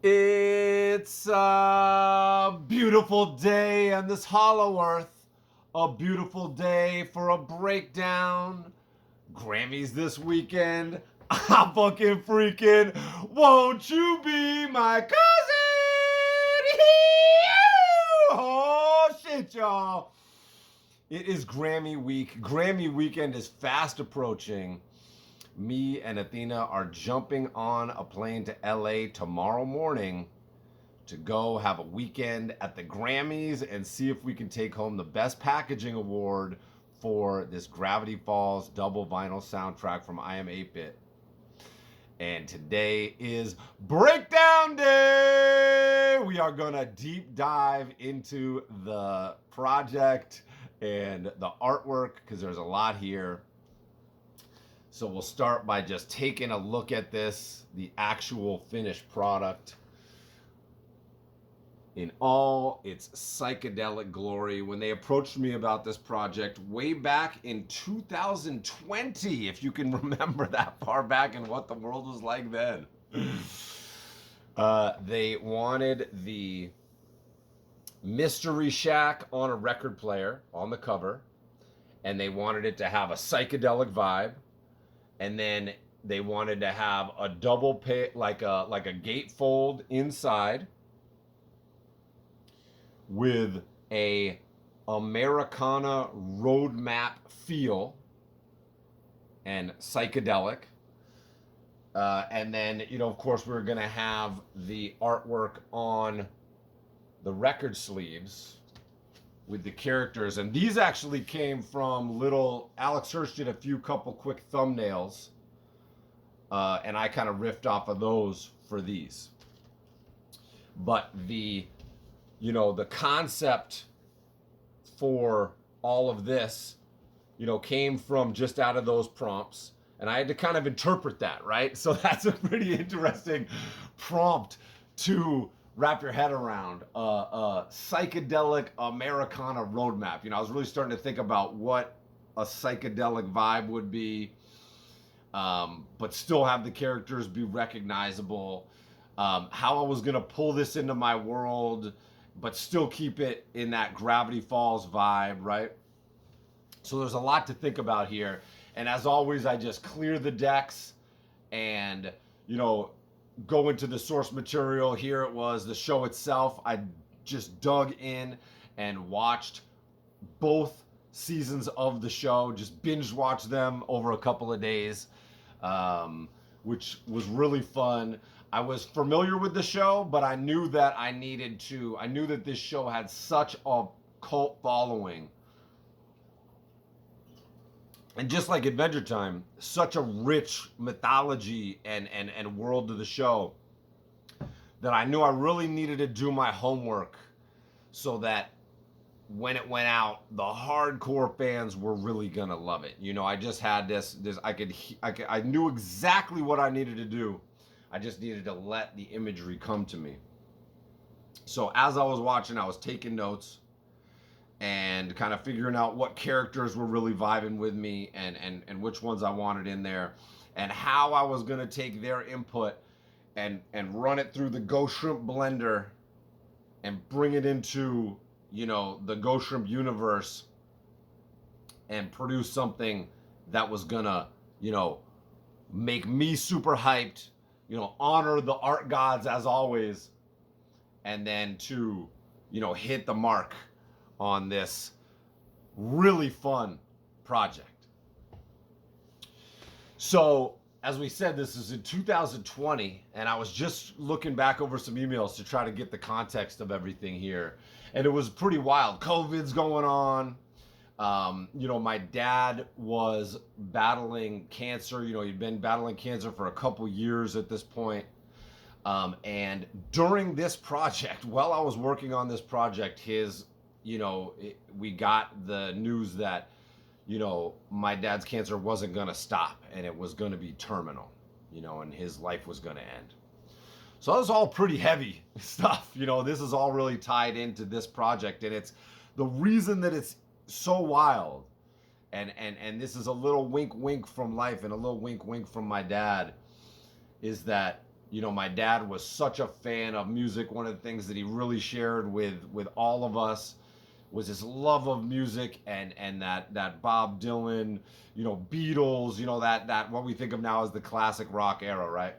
It's a beautiful day on this hollow earth. A beautiful day for a breakdown. Grammys this weekend. I'm fucking freaking. Won't you be my cousin? Oh shit, y'all. It is Grammy week. Grammy weekend is fast approaching. Me and Athena are jumping on a plane to LA tomorrow morning to go have a weekend at the Grammys and see if we can take home the Best Packaging Award for this Gravity Falls double vinyl soundtrack from I Am 8-Bit. And today is Breakdown Day! We are gonna deep dive into the project and the artwork because there's a lot here. So we'll start by just taking a look at this, the actual finished product in all its psychedelic glory. When they approached me about this project way back in 2020, if you can remember that far back and what the world was like then, they wanted the Mystery Shack on a record player on the cover, and they wanted it to have a psychedelic vibe. And then they wanted to have a double pay, like a gatefold inside with a Americana roadmap feel and psychedelic. And then, of course, we're going to have the artwork on the record sleeves with the characters. And these actually came from Alex Hirsch did a couple quick thumbnails. And I kind of riffed off of those for these. But the concept for all of this, came from just out of those prompts. And I had to kind of interpret that, right? So that's a pretty interesting prompt to wrap your head around. A psychedelic Americana roadmap. I was really starting to think about what a psychedelic vibe would be, but still have the characters be recognizable. How I was going to pull this into my world, but still keep it in that Gravity Falls vibe, right? So there's a lot to think about here. And as always, I just clear the decks and, go into the source material. Here it was, the show itself. I just dug in and watched both seasons of the show, just binge watched them over a couple of days, which was really fun. I was familiar with the show, but I knew that I knew that this show had such a cult following. And just like Adventure Time, such a rich mythology and world to the show that I knew I really needed to do my homework so that when it went out, the hardcore fans were really gonna love it. I just had this I knew exactly what I needed to do. I just needed to let the imagery come to me. So as I was watching, I was taking notes and kind of figuring out what characters were really vibing with me and which ones I wanted in there and how I was going to take their input and run it through the Ghostshrimp blender and bring it into, the Ghostshrimp universe and produce something that was going to, make me super hyped, honor the art gods as always, and then to, hit the mark on this really fun project. So, as we said, this is in 2020, and I was just looking back over some emails to try to get the context of everything here. And it was pretty wild. COVID's going on. My dad was battling cancer. He'd been battling cancer for a couple years at this point. And during this project, while I was working on this project, we got the news that, my dad's cancer wasn't going to stop and it was going to be terminal, and his life was going to end. So that was all pretty heavy stuff. This is all really tied into this project, and it's the reason that it's so wild. And this is a little wink, wink from life and a little wink, wink from my dad, is that my dad was such a fan of music. One of the things that he really shared with all of us was his love of music, and that Bob Dylan, Beatles, that what we think of now as the classic rock era, right?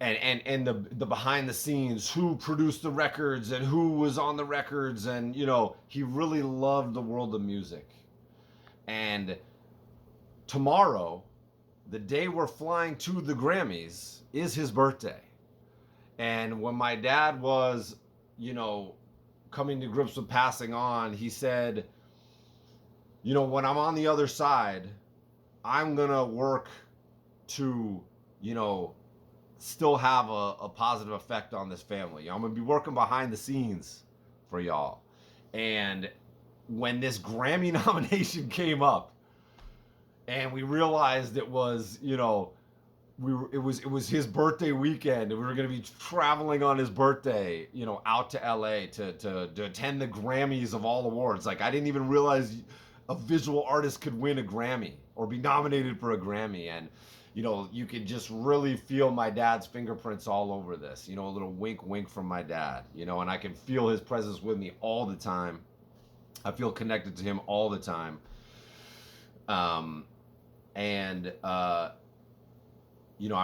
And the behind the scenes, who produced the records and who was on the records, and he really loved the world of music. And tomorrow, the day we're flying to the Grammys, is his birthday. And when my dad was, coming to grips with passing on, he said, when I'm on the other side, I'm going to work to, still have a positive effect on this family. I'm going to be working behind the scenes for y'all. And when this Grammy nomination came up, and we realized it was, it was his birthday weekend, and we were going to be traveling on his birthday, out to LA to attend the Grammys of all awards. Like, I didn't even realize a visual artist could win a Grammy or be nominated for a Grammy. And you could just really feel my dad's fingerprints all over this. A little wink wink from my dad, and I can feel his presence with me all the time. I feel connected to him all the time. And I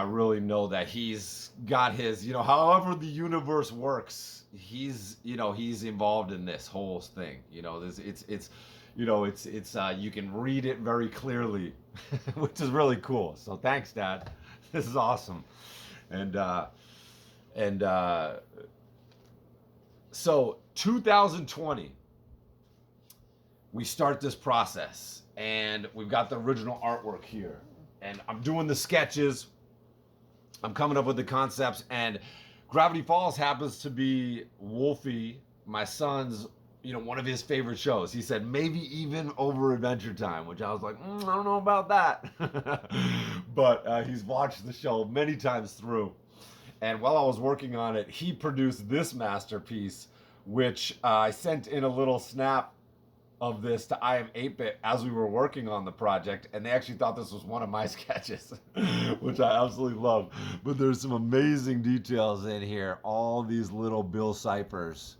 really know that he's got his, however the universe works, he's involved in this whole thing. It's you can read it very clearly, which is really cool. So thanks, Dad. This is awesome. And so 2020, we start this process, and we've got the original artwork here, and I'm doing the sketches. I'm coming up with the concepts, and Gravity Falls happens to be Wolfie, my son's, one of his favorite shows. He said maybe even over Adventure Time, which I was like, I don't know about that. But he's watched the show many times through. And while I was working on it, he produced this masterpiece, which I sent in a little snap of this to I Am 8-Bit as we were working on the project, and they actually thought this was one of my sketches, which I absolutely love. But there's some amazing details in here. All these little Bill Cipers,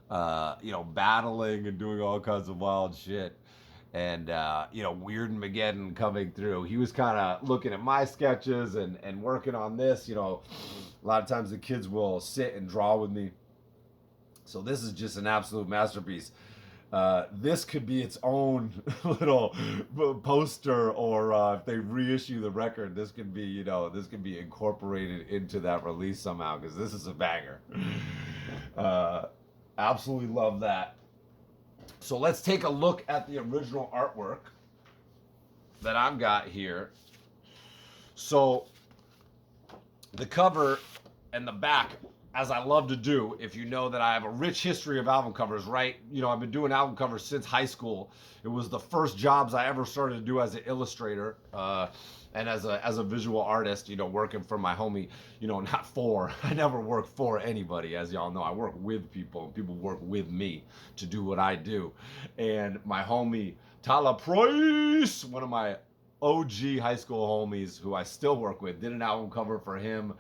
battling and doing all kinds of wild shit. And, Weird and Mageddon coming through. He was kind of looking at my sketches and working on this. A lot of times the kids will sit and draw with me. So this is just an absolute masterpiece. This could be its own little poster, or if they reissue the record, this could be, this could be incorporated into that release somehow, because this is a banger. Absolutely love that. So let's take a look at the original artwork that I've got here. So the cover and the back, as I love to do, if you know that I have a rich history of album covers, right? I've been doing album covers since high school. It was the first jobs I ever started to do as an illustrator, and as a visual artist, working for my homie, not for, I never work for anybody, as y'all know. I work with people, and people work with me to do what I do. And my homie, Tala Price, one of my OG high school homies who I still work with, did an album cover for him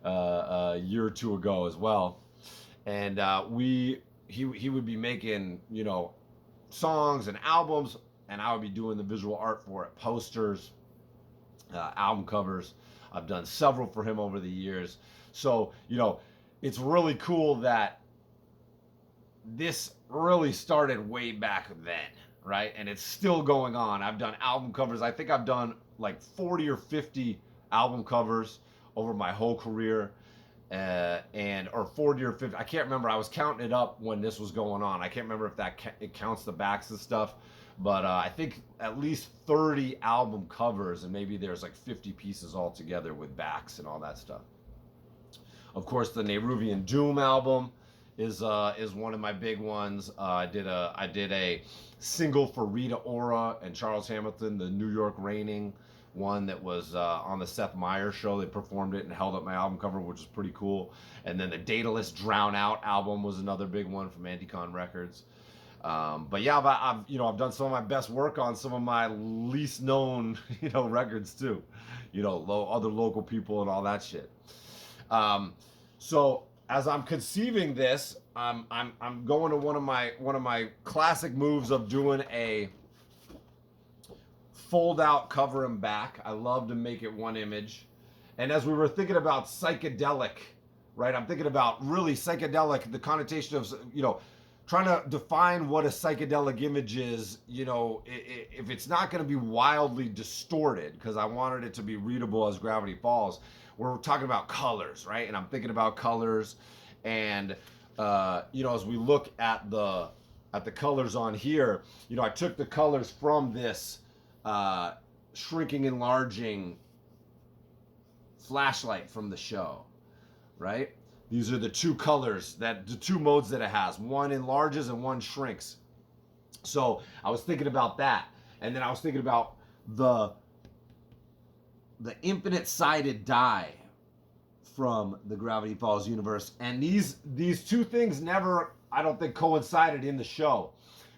a year or two ago as well. And he would be making, songs and albums, and I would be doing the visual art for it, posters, album covers. I've done several for him over the years. So, it's really cool that this really started way back then, right? And it's still going on. I've done album covers. I think I've done like 40 or 50 album covers over my whole career, or 40 or 50. I can't remember. I was counting it up when this was going on. I can't remember if it counts the backs and stuff, but I think at least 30 album covers, and maybe there's like 50 pieces all together with backs and all that stuff. Of course, the Nehruvian Doom album is one of my big ones. I did a single for Rita Ora and Charles Hamilton, the New York Raining one that was on the Seth Meyers show. They performed it and held up my album cover, which was pretty cool. And then the Daedalus Drown Out album was another big one from Anticon Records. But yeah, I've done some of my best work on some of my least known records too. other local people and all that shit. So as I'm conceiving this, I'm going to one of my classic moves of doing a fold out cover and back. I love to make it one image. And as we were thinking about psychedelic, right? I'm thinking about really psychedelic, the connotation of, trying to define what a psychedelic image is, if it's not going to be wildly distorted, because I wanted it to be readable as Gravity Falls, we're talking about colors, right? And I'm thinking about colors, and as we look at the colors on here, I took the colors from this shrinking, enlarging flashlight from the show, right? These are the two colors, the two modes that it has. One enlarges and one shrinks. So I was thinking about that. And then I was thinking about the infinite sided die from the Gravity Falls universe. And these two things never, I don't think, coincided in the show.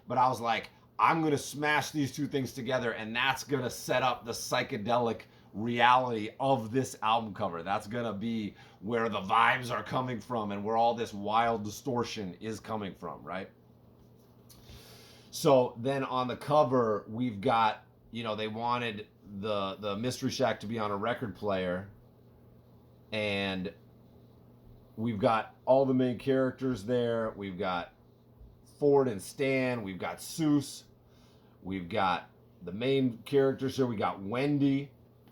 But I was like, I'm going to smash these two things together, and that's going to set up the psychedelic reality of this album cover. That's going to be where the vibes are coming from and where all this wild distortion is coming from, right? So then on the cover, we've got, they wanted the Mystery Shack to be on a record player, and we've got all the main characters there. We've got Ford and Stan. We've got Seuss. We've got the main characters here. We got Wendy,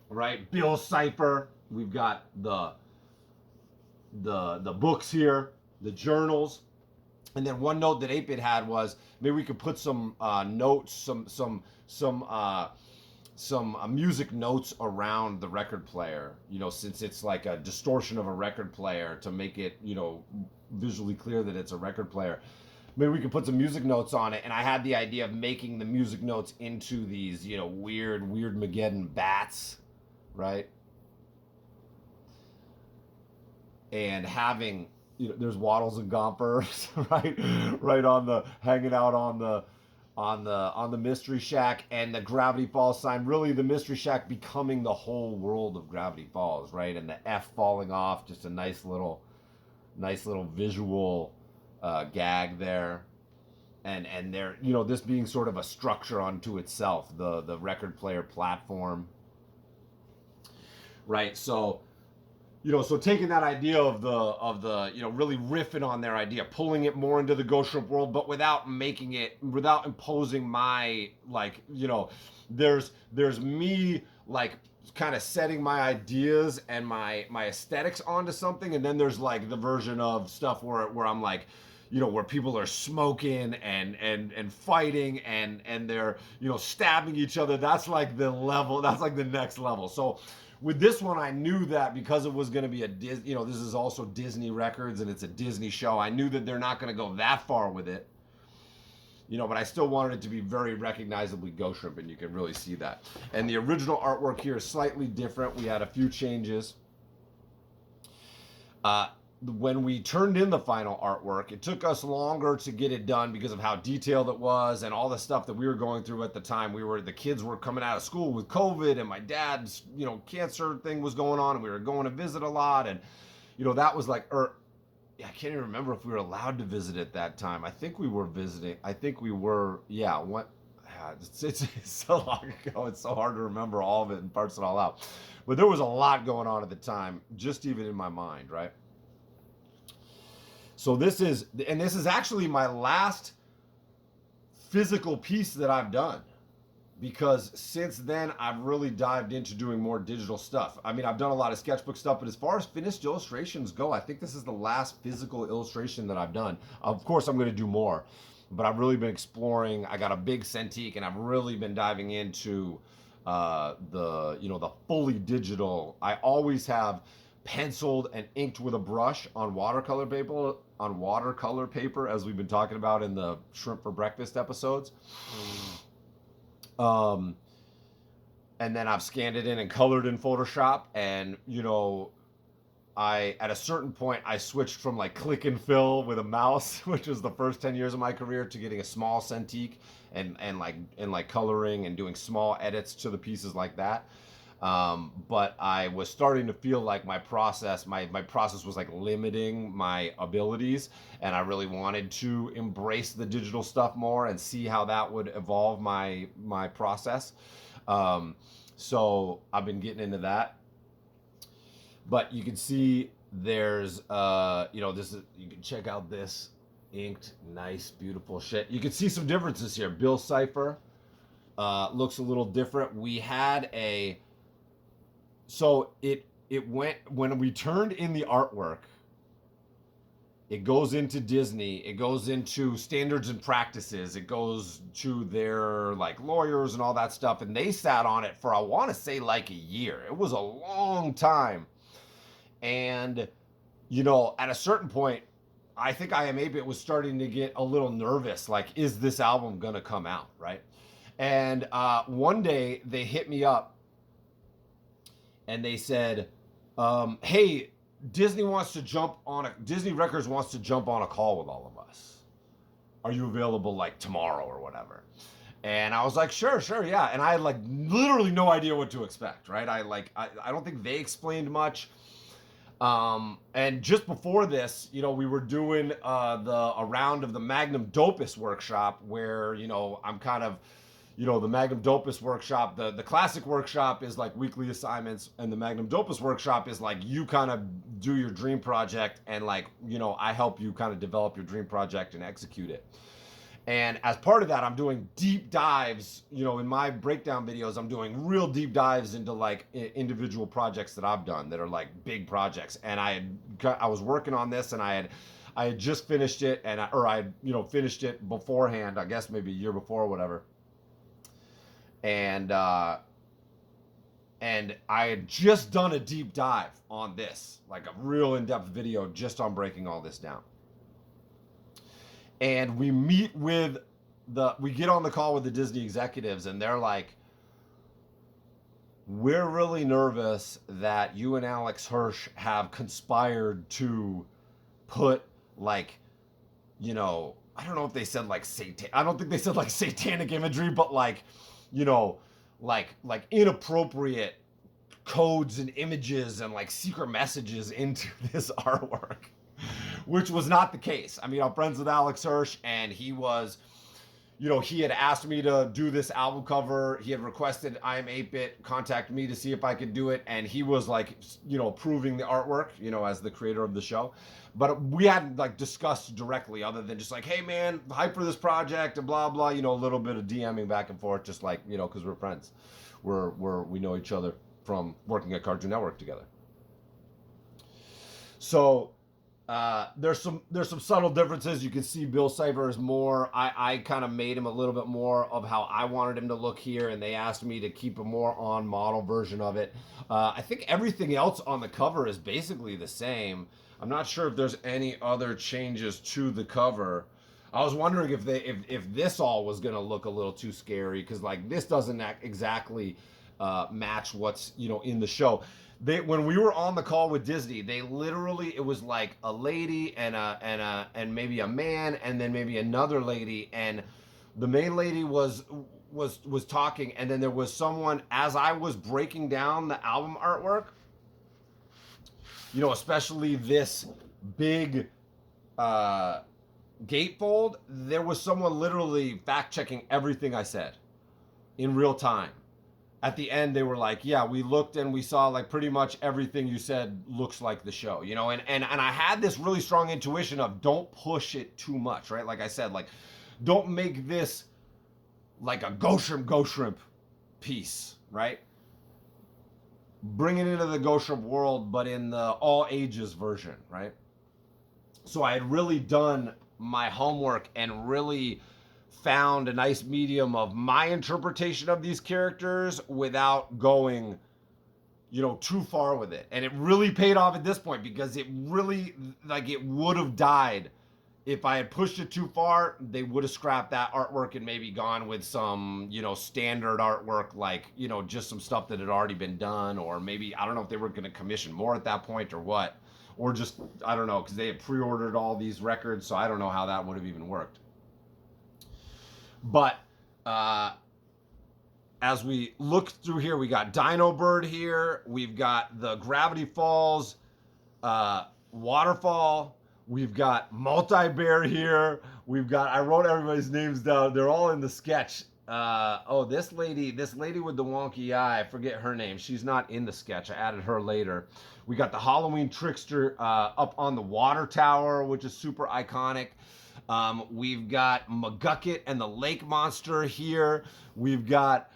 right? Bill Cipher. We've got the books here, the journals. And then one note that 8-Bit had was maybe we could put some notes, some music notes around the record player, since it's like a distortion of a record player, to make it, visually clear that it's a record player. Maybe we could put some music notes on it. And I had the idea of making the music notes into these, weird Mageddon bats, right? And having, there's Waddles and Gompers, right on the, hanging out on the Mystery Shack, and the Gravity Falls sign. Really, the Mystery Shack becoming the whole world of Gravity Falls, right? And the F falling off, just a nice little visual gag there. And there, this being sort of a structure unto itself, the record player platform, right? So, so taking that idea of the really riffing on their idea, pulling it more into the Ghostshrimp world, but without imposing my, there's me, kind of setting my ideas and my aesthetics onto something, and then there's the version of stuff where I'm where people are smoking and fighting and they're stabbing each other. That's the level. That's the next level. So with this one, I knew that because it was going to be this is also Disney Records and it's a Disney show, I knew that they're not going to go that far with it. But I still wanted it to be very recognizably Ghostshrimp, and you can really see that. And the original artwork here is slightly different. We had a few changes. When we turned in the final artwork, it took us longer to get it done because of how detailed it was and all the stuff that we were going through at the time. The kids were coming out of school with COVID, and my dad's, cancer thing was going on, and we were going to visit a lot. And, that was I can't even remember if we were allowed to visit at that time. I think we were visiting. I think we were, it's so long ago. It's so hard to remember all of it and parse it all out. But there was a lot going on at the time, just even in my mind, right? So this is actually my last physical piece that I've done, because since then I've really dived into doing more digital stuff. I mean, I've done a lot of sketchbook stuff, but as far as finished illustrations go, I think this is the last physical illustration that I've done. Of course, I'm going to do more, but I've really been exploring. I got a big Cintiq, and I've really been diving into the fully digital. I always have penciled and inked with a brush on watercolor paper, as we've been talking about in the Shrimp for Breakfast episodes. And then I've scanned it in and colored in Photoshop. And, at a certain point, I switched from click and fill with a mouse, which was the first 10 years of my career, to getting a small Cintiq and coloring and doing small edits to the pieces like that. But I was starting to feel like my process was like limiting my abilities, and I really wanted to embrace the digital stuff more and see how that would evolve my process. So I've been getting into that. But you can see there's this is, you can check out this inked nice beautiful shit. You can see some differences here. Bill Cipher looks a little different. We had a so it went when we turned in the artwork. It goes into Disney. It goes into standards and practices. It goes to their like lawyers and all that stuff. And they sat on it for I want to say like a year. It was a long time. And at a certain point, I think I Am 8-Bit was starting to get a little nervous. Like, is this album gonna come out, right? And one day they hit me up and they said, "Hey, Disney Records wants to jump on a call with all of us. Are you available like tomorrow or whatever?" And I was like, sure, yeah. And I had like literally no idea what to expect, right? I don't think they explained much. And just before this, we were doing a round of the Magnum Dopus workshop where, I'm kind of, the Magnum Dopus workshop, the classic workshop is like weekly assignments, and the Magnum Dopus workshop is like you kind of do your dream project and like, I help you kind of develop your dream project and execute it. And as part of that, I'm doing deep dives, in my breakdown videos, I'm doing real deep dives into like individual projects that I've done that are like big projects. And I was working on this, and I had just finished it, and I finished it beforehand, I guess maybe a year before or whatever. And I had just done a deep dive on this, like a real in-depth video just on breaking all this down. And we get on the call with the Disney executives, and they're like, "We're really nervous that you and Alex Hirsch have conspired to put like, I don't know if they said like I don't think they said like satanic imagery, but like, like inappropriate codes and images and like secret messages into this artwork." Which was not the case. I mean, I'm friends with Alex Hirsch, and he was, he had asked me to do this album cover. He had requested I Am 8-Bit contact me to see if I could do it, and he was like, approving the artwork, as the creator of the show. But we hadn't like discussed directly, other than just like, "Hey man, hype for this project," and blah blah, a little bit of DMing back and forth, just like, because we're friends. We know each other from working at Cartoon Network together. So there's some subtle differences. You can see Bill Cipher is more. I kind of made him a little bit more of how I wanted him to look here, and they asked me to keep a more on model version of it. I think everything else on the cover is basically the same. I'm not sure if there's any other changes to the cover. I was wondering if this all was gonna look a little too scary, because like this doesn't exactly match what's in the show. When we were on the call with Disney, they literally, it was like a lady and maybe a man, and then maybe another lady, and the main lady was talking, and then there was someone, as I was breaking down the album artwork, especially this big gatefold, there was someone literally fact checking everything I said in real time. At the end, they were like, "Yeah, we looked and we saw like pretty much everything you said looks like the show," and I had this really strong intuition of don't push it too much, right? Like I said, like don't make this like a Ghostshrimp piece, right? Bring it into the Ghostshrimp world, but in the all ages version, right? So I had really done my homework and really found a nice medium of my interpretation of these characters without going, too far with it. And it really paid off at this point, because it really, like, it would have died if I had pushed it too far. They would have scrapped that artwork and maybe gone with some, standard artwork, like, just some stuff that had already been done, or maybe, I don't know if they were going to commission more at that point or what, or just, I don't know, because they had pre-ordered all these records, so I don't know how that would have even worked. But as we look through here, we got Dino Bird here. We've got the Gravity Falls waterfall. We've got Multi-Bear here. We've got, I wrote everybody's names down. They're all in the sketch. Oh, this lady with the wonky eye, I forget her name. She's not in the sketch. I added her later. We got the Halloween Trickster up on the water tower, which is super iconic. We've got McGucket and the Lake Monster here. We've got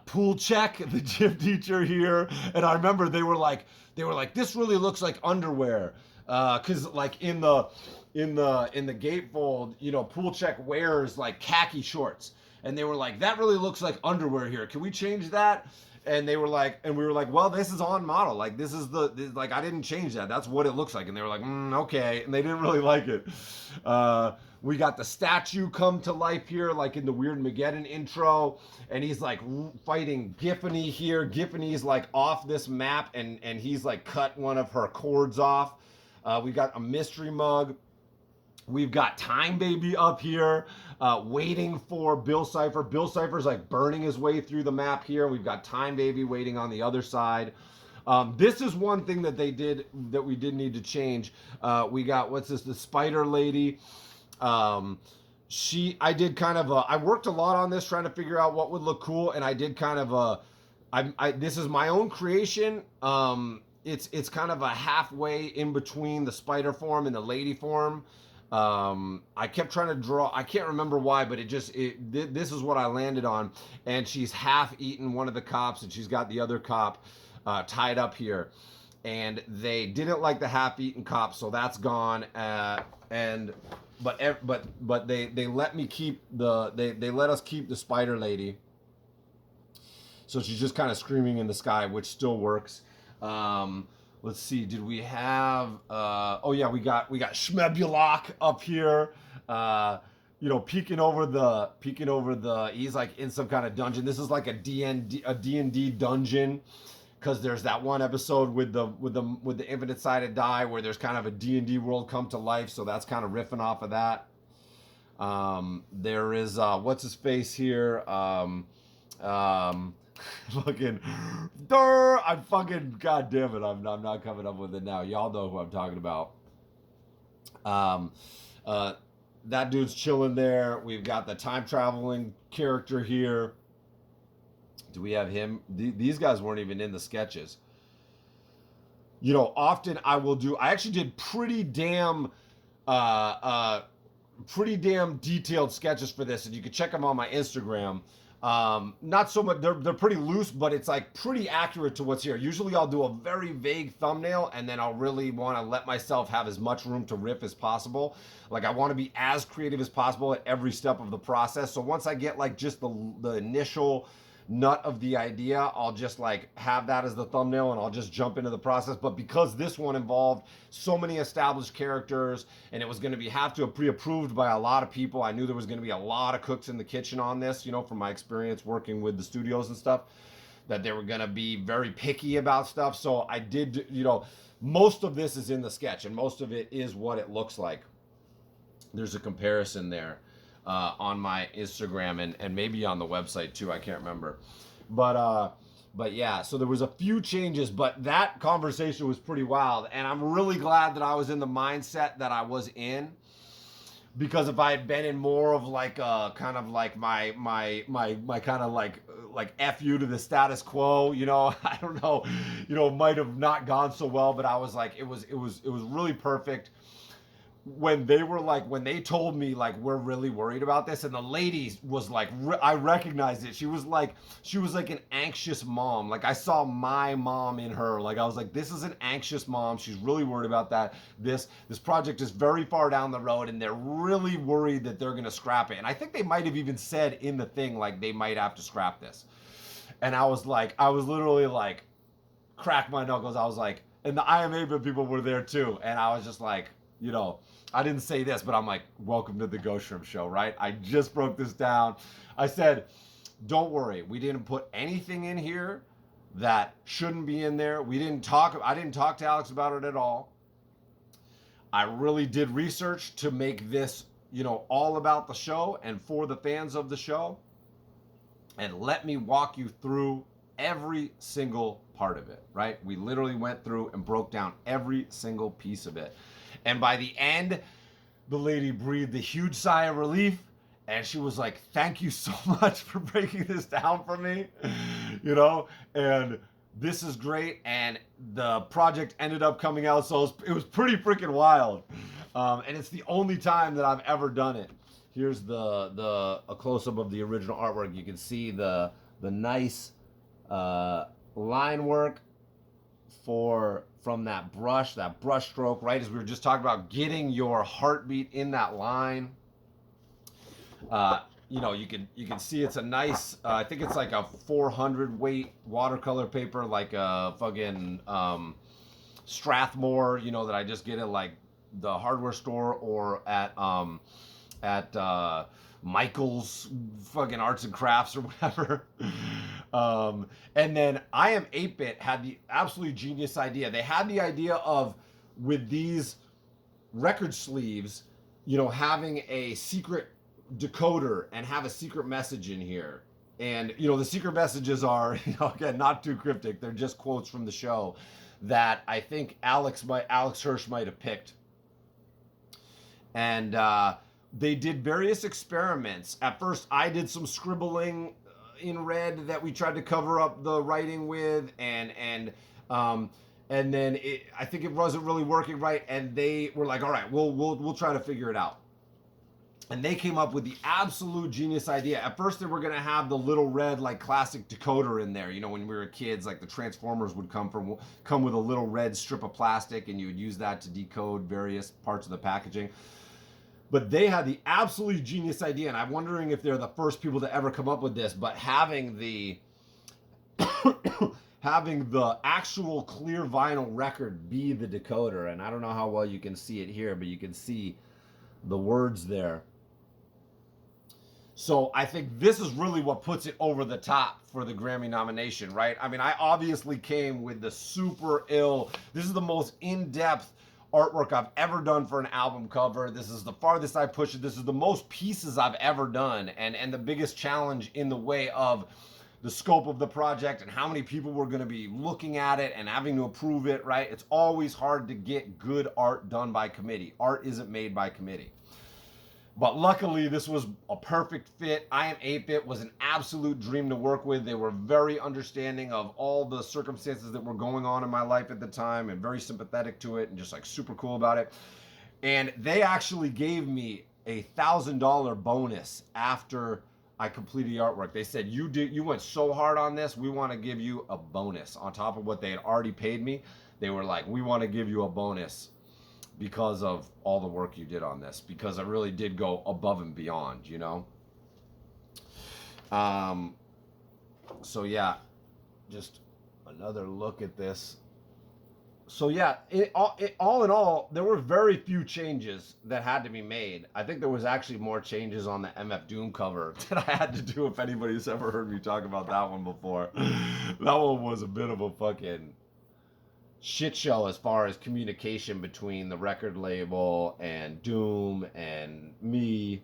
Pool Check, the gym teacher here. And I remember they were like, this really looks like underwear. Cause like in the gatefold, you know, Pool Check wears like khaki shorts. And they were like, that really looks like underwear here. Can we change that? And they were like, and we were like, well, this is on model. Like, this is like, I didn't change that. That's what it looks like. And they were like, okay. And they didn't really like it. We got the statue come to life here, like in the Weird Mageddon intro. And he's like fighting Giffany here. Giffany's like off this map and he's like cut one of her cords off. We got a mystery mug. We've got Time Baby up here, waiting for Bill Cipher. Bill Cipher's like burning his way through the map here. We've got Time Baby waiting on the other side. This is one thing that they did that we did need to change. We got, what's this, the Spider Lady. I worked a lot on this trying to figure out what would look cool, and I did kind of this is my own creation. It's kind of a halfway in between the spider form and the lady form. I kept trying to draw, I can't remember why, but this is what I landed on. And she's half eaten one of the cops, and she's got the other cop tied up here. And they didn't like the half-eaten cop, so that's gone. But they let me keep they let us keep the spider lady. So she's just kind of screaming in the sky, which still works. Let's see, did we have, oh yeah, we got Schmebulok up here, you know, peeking over the, he's like in some kind of dungeon. This is like a D&D dungeon, because there's that one episode with the infinite sided die where there's kind of a D&D world come to life, so that's kind of riffing off of that. There is, what's his face here, fucking, I'm fucking, god damn it, I'm not coming up with it now. Y'all know who I'm talking about. That dude's chilling there. We've got the time traveling character here. Do we have him? These guys weren't even in the sketches. You know, often I actually did pretty damn detailed sketches for this, and you can check them on my Instagram. Not so much, they're pretty loose, but it's like pretty accurate to what's here. Usually I'll do a very vague thumbnail, and then I'll really want to let myself have as much room to riff as possible. Like, I want to be as creative as possible at every step of the process. So once I get like just the initial nut of the idea, I'll just like have that as the thumbnail and I'll just jump into the process. But because this one involved so many established characters and it was going to have to be pre-approved by a lot of people, I knew there was going to be a lot of cooks in the kitchen on this, you know, from my experience working with the studios and stuff, that they were going to be very picky about stuff. So I did, you know, most of this is in the sketch and most of it is what it looks like. There's a comparison there. On my Instagram and maybe on the website too, I can't remember, but yeah, so there was a few changes, but that conversation was pretty wild, and I'm really glad that I was in the mindset that I was in, because if I had been in more of like a kind of like my kind of like F you to the status quo, you know, I don't know, you know, might have not gone so well, but I was like, it was really perfect. When they told me like, we're really worried about this, and the lady was like, I recognized it. She was like an anxious mom. Like, I saw my mom in her. Like, I was like, this is an anxious mom. She's really worried about that. This project is very far down the road, and they're really worried that they're gonna scrap it. And I think they might have even said in the thing like they might have to scrap this. And I was literally like, crack my knuckles. I was like, and the IMA people were there too, and I was just like, you know, I didn't say this, but I'm like, welcome to the Ghostshrimp Show, right? I just broke this down. I said, don't worry. We didn't put anything in here that shouldn't be in there. I didn't talk to Alex about it at all. I really did research to make this, you know, all about the show and for the fans of the show. and let me walk you through every single part of it, right? We literally went through and broke down every single piece of it. And by the end, the lady breathed a huge sigh of relief, and she was like, thank you so much for breaking this down for me, you know? And this is great. And the project ended up coming out, so it was pretty freaking wild. And it's the only time that I've ever done it. Here's a close-up of the original artwork. You can see the nice line work from that brush stroke, right? As we were just talking about, getting your heartbeat in that line. You know, you can see it's a nice, I think it's like a 400 weight watercolor paper, like a fucking Strathmore, you know, that I just get at like the hardware store or at Michael's fucking arts and crafts or whatever. And then I Am 8-Bit had the absolutely genius idea. They had the idea of, with these record sleeves, you know, having a secret decoder and have a secret message in here. And, you know, the secret messages are, you know, again, not too cryptic. They're just quotes from the show that I think Alex Hirsch might have picked. And they did various experiments. At first, I did some scribbling in red that we tried to cover up the writing with, and then I think it wasn't really working right. And they were like, "All right, we'll try to figure it out." And they came up with the absolute genius idea. At first, they were gonna have the little red, like, classic decoder in there. You know, when we were kids, like the Transformers would come with a little red strip of plastic, and you would use that to decode various parts of the packaging. But they had the absolutely genius idea, and I'm wondering if they're the first people to ever come up with this, but having the having the actual clear vinyl record be the decoder. And I don't know how well you can see it here, but you can see the words there. So I think this is really what puts it over the top for the Grammy nomination, right? I mean, I obviously came with the super ill, this is the most in-depth artwork I've ever done for an album cover. This is the farthest I push it. This is the most pieces I've ever done, and the biggest challenge in the way of the scope of the project and how many people were going to be looking at it and having to approve it, right? It's always hard to get good art done by committee. Art isn't made by committee. But luckily, this was a perfect fit. I Am 8-Bit was an absolute dream to work with. They were very understanding of all the circumstances that were going on in my life at the time and very sympathetic to it and just like super cool about it. And they actually gave me a $1,000 bonus after I completed the artwork. They said, you went so hard on this, we want to give you a bonus on top of what they had already paid me. They were like, we want to give you a bonus because of all the work you did on this, because I really did go above and beyond, you know? So yeah, just another look at this. So yeah, all in all, there were very few changes that had to be made. I think there was actually more changes on the MF Doom cover that I had to do, if anybody's ever heard me talk about that one before. That one was a bit of a fucking shit show as far as communication between the record label and Doom and me.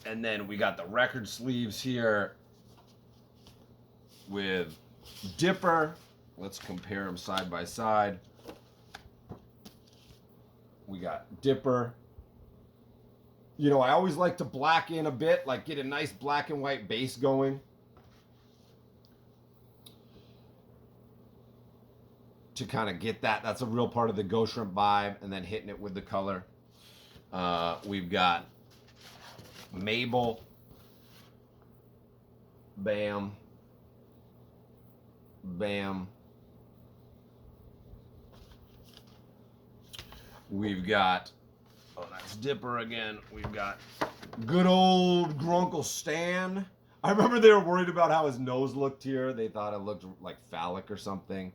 And then we got the record sleeves here with Dipper. Let's compare them side by side. We got Dipper. You know, I always like to black in a bit, like get a nice black and white base going. To kind of get that. That's a real part of the Ghostshrimp vibe, and then hitting it with the color. We've got Mabel. Bam. Bam. We've got, oh, that's Dipper again. We've got good old Grunkle Stan. I remember they were worried about how his nose looked here. They thought it looked like phallic or something.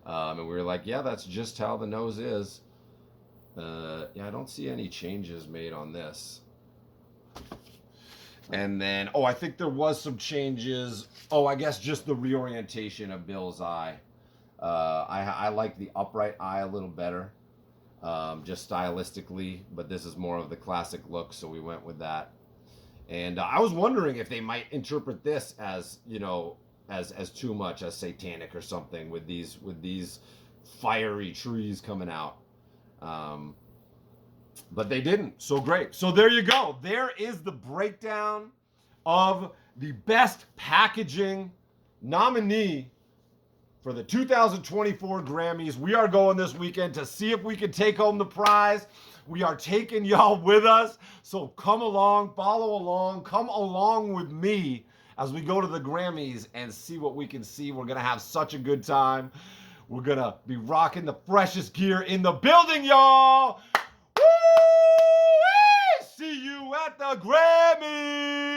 And we were like, yeah, that's just how the nose is. Yeah, I don't see any changes made on this. And then, oh, I think there was some changes. Oh, I guess just the reorientation of Bill's eye. I like the upright eye a little better. just stylistically, but this is more of the classic look, so we went with that. And I was wondering if they might interpret this as, you know, as too much, as satanic or something, with these fiery trees coming out. But they didn't. So great. So there you go. There is the breakdown of the best packaging nominee for the 2024 Grammys. We are going this weekend to see if we can take home the prize. We are taking y'all with us. So come along, follow along, come along with me as we go to the Grammys and see what we can see. We're going to have such a good time. We're going to be rocking the freshest gear in the building, y'all. Woo! See you at the Grammys.